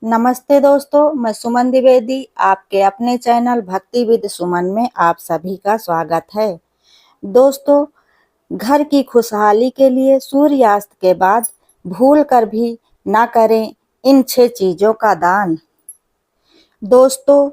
नमस्ते दोस्तों, मैं सुमन द्विवेदी आपके अपने चैनल भक्ति विद सुमन में आप सभी का स्वागत है। दोस्तों, घर की खुशहाली के लिए सूर्यास्त के बाद भूल कर भी ना करें इन 6 चीजों का दान। दोस्तों,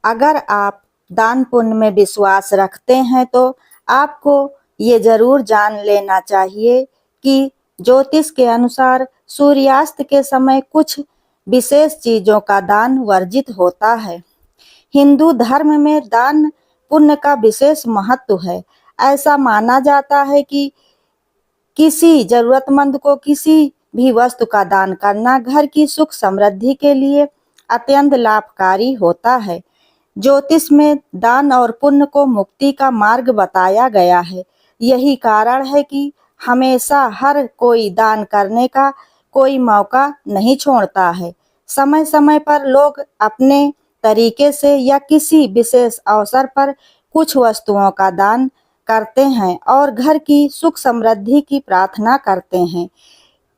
अगर आप दान पुण्य में विश्वास रखते हैं तो आपको ये जरूर जान लेना चाहिए कि ज्योतिष के अनुसार सूर्यास्त के समय कुछ विशेष चीजों का दान वर्जित होता है। हिंदू धर्म में दान पुण्य का विशेष महत्व है। ऐसा माना जाता है कि किसी जरूरतमंद को किसी भी वस्तु का दान करना घर की सुख समृद्धि के लिए अत्यंत लाभकारी होता है। ज्योतिष में दान और पुण्य को मुक्ति का मार्ग बताया गया है। यही कारण है कि हमेशा हर कोई दान करने का कोई मौका नहीं छोड़ता है। समय समय पर लोग अपने तरीके से या किसी विशेष अवसर पर कुछ वस्तुओं का दान करते हैं और घर की सुख समृद्धि की प्रार्थना करते हैं।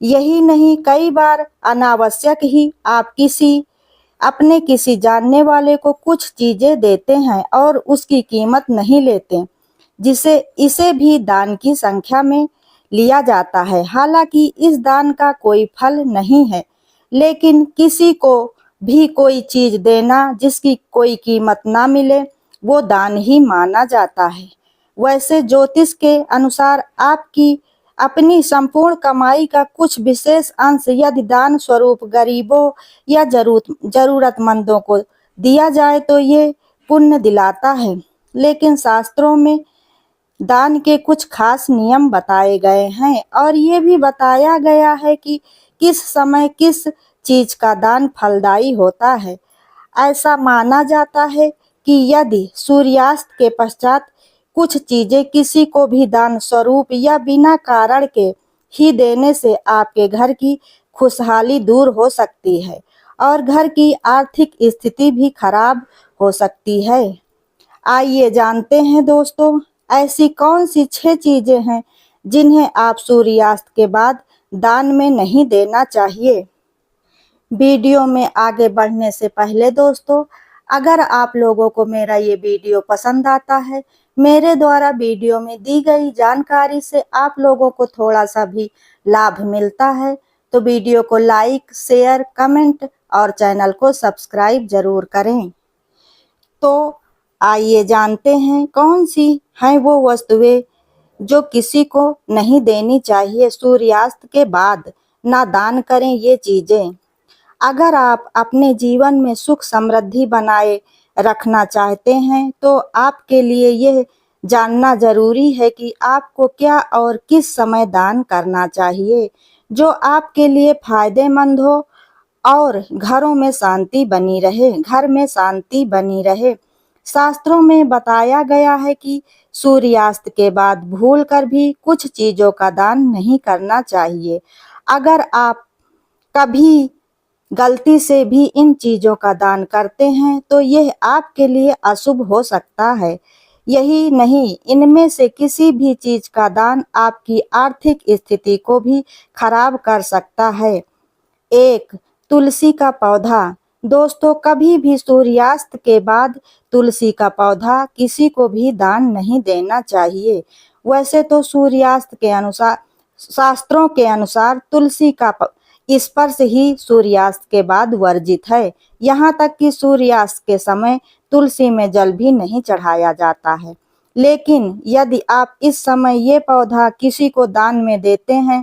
यही नहीं, कई बार अनावश्यक ही आप अपने किसी जानने वाले को कुछ चीजें देते हैं और उसकी कीमत नहीं लेते, जिसे इसे भी दान की संख्या में लिया जाता है। हालांकि इस दान का कोई फल नहीं है, लेकिन किसी को भी कोई चीज देना जिसकी कोई कीमत ना मिले वो दान ही माना जाता है। वैसे ज्योतिष के अनुसार आपकी अपनी संपूर्ण कमाई का कुछ विशेष अंश यदि दान स्वरूप गरीबों या जरूरतमंदों को दिया जाए तो ये पुण्य दिलाता है। लेकिन शास्त्रों में दान के कुछ खास नियम बताए गए हैं और ये भी बताया गया है कि किस समय किस चीज का दान फलदायी होता है। ऐसा माना जाता है कि यदि सूर्यास्त के पश्चात कुछ चीजें किसी को भी दान स्वरूप या बिना कारण के ही देने से आपके घर की खुशहाली दूर हो सकती है और घर की आर्थिक स्थिति भी खराब हो सकती है। आइए जानते हैं दोस्तों, ऐसी कौन सी 6 चीजें हैं जिन्हें आप सूर्यास्त के बाद दान में नहीं देना चाहिए। वीडियो में आगे बढ़ने से पहले दोस्तों, अगर आप लोगों को मेरा ये वीडियो पसंद आता है, मेरे द्वारा वीडियो में दी गई जानकारी से आप लोगों को थोड़ा सा भी लाभ मिलता है तो वीडियो को लाइक, शेयर, कमेंट और चैनल को सब्सक्राइब जरूर करें। तो आइए जानते हैं कौन सी हैं वो वस्तुएं जो किसी को नहीं देनी चाहिए सूर्यास्त के बाद। ना दान करें ये चीजें। अगर आप अपने जीवन में सुख समृद्धि बनाए रखना चाहते हैं तो आपके लिए यह जानना जरूरी है कि आपको क्या और किस समय दान करना चाहिए जो आपके लिए फायदेमंद हो और घर में शांति बनी रहे। शास्त्रों में बताया गया है कि सूर्यास्त के बाद भूल कर भी कुछ चीजों का दान नहीं करना चाहिए। अगर आप कभी गलती से भी इन चीजों का दान करते हैं तो यह आपके लिए अशुभ हो सकता है। यही नहीं, इनमें से किसी भी चीज का दान आपकी आर्थिक स्थिति को भी खराब कर सकता है। 1. तुलसी का पौधा। दोस्तों, कभी भी सूर्यास्त के बाद तुलसी का पौधा किसी को भी दान नहीं देना चाहिए। वैसे तो सूर्यास्त के अनुसार, शास्त्रों के अनुसार तुलसी का स्पर्श ही सूर्यास्त के बाद वर्जित है। यहाँ तक कि सूर्यास्त के समय तुलसी में जल भी नहीं चढ़ाया जाता है। लेकिन यदि आप इस समय ये पौधा किसी को दान में देते हैं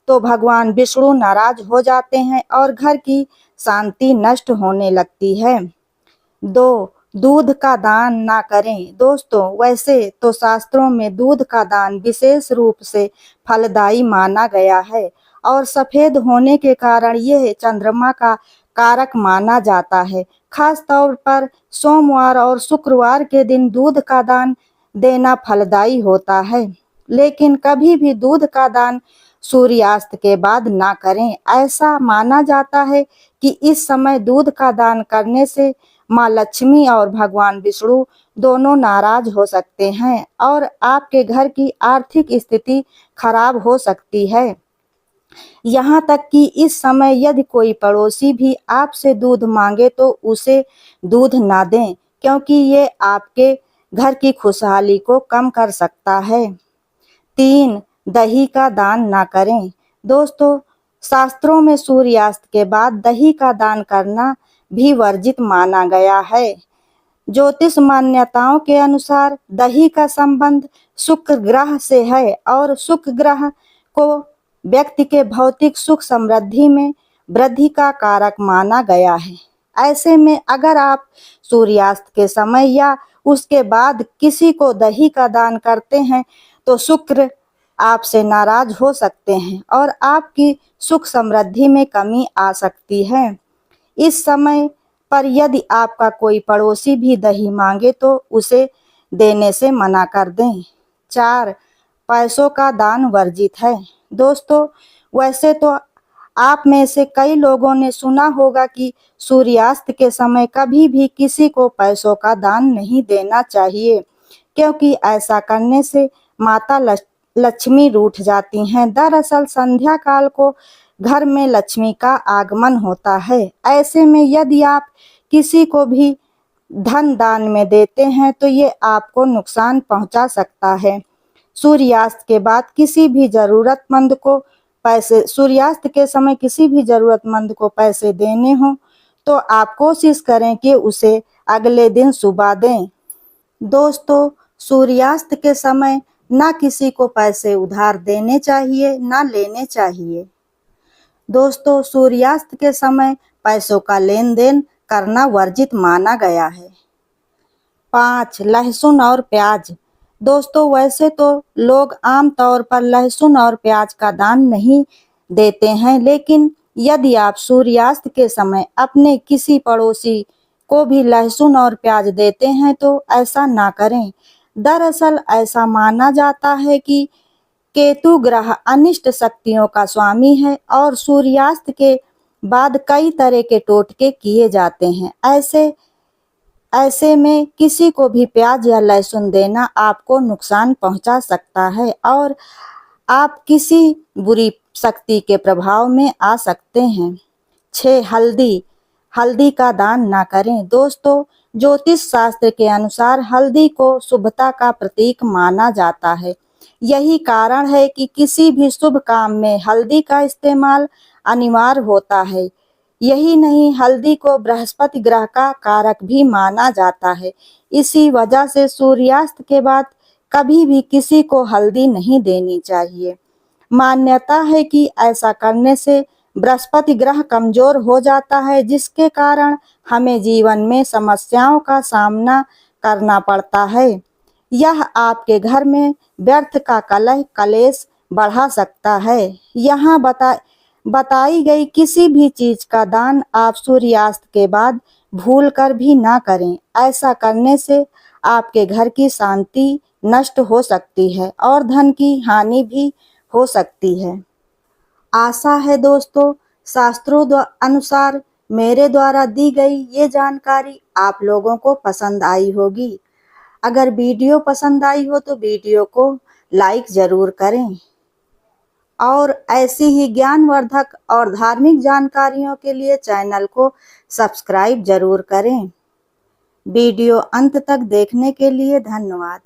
तो भगवान विष्णु नाराज हो जाते हैं और घर की शांति नष्ट होने लगती है। 2. दूध का दान ना करें। दोस्तों, वैसे तो शास्त्रों में दूध का दान विशेष रूप से फलदायी माना गया है और सफेद होने के कारण यह चंद्रमा का कारक माना जाता है। खास तौर पर सोमवार और शुक्रवार के दिन दूध का दान देना फलदायी होता है। लेकिन कभी भी दूध का दान सूर्यास्त के बाद ना करें। ऐसा माना जाता है कि इस समय दूध का दान करने से माँ लक्ष्मी और भगवान विष्णु दोनों नाराज हो सकते हैं और आपके घर की आर्थिक स्थिति खराब हो सकती है। यहाँ तक कि इस समय यदि कोई पड़ोसी भी आपसे दूध मांगे तो उसे दूध ना दें, क्योंकि ये आपके घर की खुशहाली को कम कर सकता है। 3. दही का दान ना करें। दोस्तों, शास्त्रों में सूर्यास्त के बाद दही का दान करना भी वर्जित माना गया है। ज्योतिष मान्यताओं के अनुसार दही का संबंध शुक्र ग्रह से है और शुक्र ग्रह को व्यक्ति के भौतिक सुख समृद्धि में वृद्धि का कारक माना गया है। ऐसे में अगर आप सूर्यास्त के समय या उसके बाद किसी को दही का दान करते हैं तो शुक्र आपसे नाराज हो सकते हैं और आपकी सुख समृद्धि में कमी आ सकती है। इस समय पर यदि आपका कोई पड़ोसी भी दही मांगे तो उसे देने से मना कर दें। 4. पैसों का दान वर्जित है। दोस्तों, वैसे तो आप में से कई लोगों ने सुना होगा कि सूर्यास्त के समय कभी भी किसी को पैसों का दान नहीं देना चाहिए, क्योंकि ऐसा करने से माता लक्ष्मी रूठ जाती हैं। दरअसल संध्या काल को घर में लक्ष्मी का आगमन होता है। ऐसे में यदि आप किसी को भी धन दान में देते हैं तो ये आपको नुकसान पहुंचा सकता है। सूर्यास्त के बाद किसी भी जरूरतमंद को सूर्यास्त के समय किसी भी जरूरतमंद को पैसे देने हो तो आप कोशिश करें कि उसे अगले दिन सुबह दें। दोस्तों, सूर्यास्त के समय ना किसी को पैसे उधार देने चाहिए ना लेने चाहिए। दोस्तों, सूर्यास्त के समय पैसों का लेन देन करना वर्जित माना गया है। 5. लहसुन और प्याज। दोस्तों, वैसे तो लोग आम तौर पर लहसुन और प्याज का दान नहीं देते हैं, लेकिन यदि आप सूर्यास्त के समय अपने किसी पड़ोसी को भी लहसुन और प्याज देते हैं तो ऐसा ना करें। दरअसल ऐसा माना जाता है कि केतु ग्रह अनिष्ट शक्तियों का स्वामी है और सूर्यास्त के बाद कई तरह के टोटके किए जाते हैं। ऐसे में किसी को भी प्याज या लहसुन देना आपको नुकसान पहुंचा सकता है और आप किसी बुरी शक्ति के प्रभाव में आ सकते हैं। 6. हल्दी का दान ना करें। दोस्तों, ज्योतिष शास्त्र के अनुसार हल्दी को शुभता का प्रतीक माना जाता है। यही कारण है कि किसी भी शुभ काम में हल्दी का इस्तेमाल अनिवार्य होता है। यही नहीं, हल्दी को बृहस्पति ग्रह का कारक भी माना जाता है। इसी वजह से सूर्यास्त के बाद कभी भी किसी को हल्दी नहीं देनी चाहिए। मान्यता है कि ऐसा करने से बृहस्पति ग्रह कमजोर हो जाता है, जिसके कारण हमें जीवन में समस्याओं का सामना करना पड़ता है। यह आपके घर में व्यर्थ का कलेश बढ़ा सकता है। यहाँ बताई गई किसी भी चीज का दान आप सूर्यास्त के बाद भूल कर भी ना करें। ऐसा करने से आपके घर की शांति नष्ट हो सकती है और धन की हानि भी हो सकती है। आशा है दोस्तों, शास्त्रों अनुसार मेरे द्वारा दी गई ये जानकारी आप लोगों को पसंद आई होगी। अगर वीडियो पसंद आई हो तो वीडियो को लाइक जरूर करें और ऐसी ही ज्ञानवर्धक और धार्मिक जानकारियों के लिए चैनल को सब्सक्राइब जरूर करें। वीडियो अंत तक देखने के लिए धन्यवाद।